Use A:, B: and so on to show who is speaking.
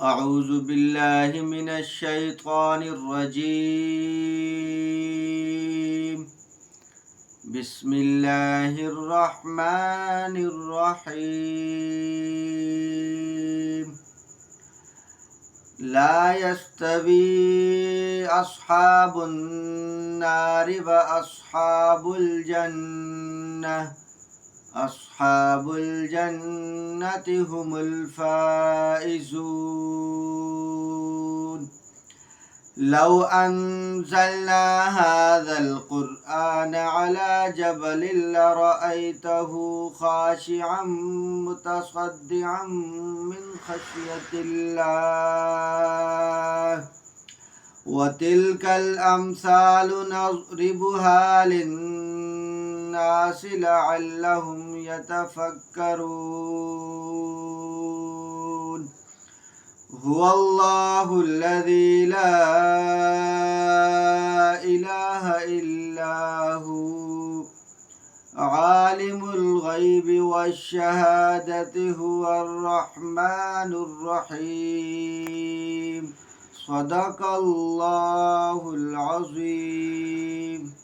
A: أعوذ بالله من الشيطان الرجيم. بسم الله الرحمن الرحيم. لا يستوي أصحاب النار وأصحاب الجنة أصحاب الجنة هم الفائزون. لو أنزلنا هذا القرآن على جبل لرأيته خاشعا متصدعا من خشية الله. وتلك الأمثال نضربها للناس لعلهم يتفكرون. هو الله الذي لا إله إلا هو عالم الغيب والشهادة هو الرحمن الرحيم. صدق الله العظيم.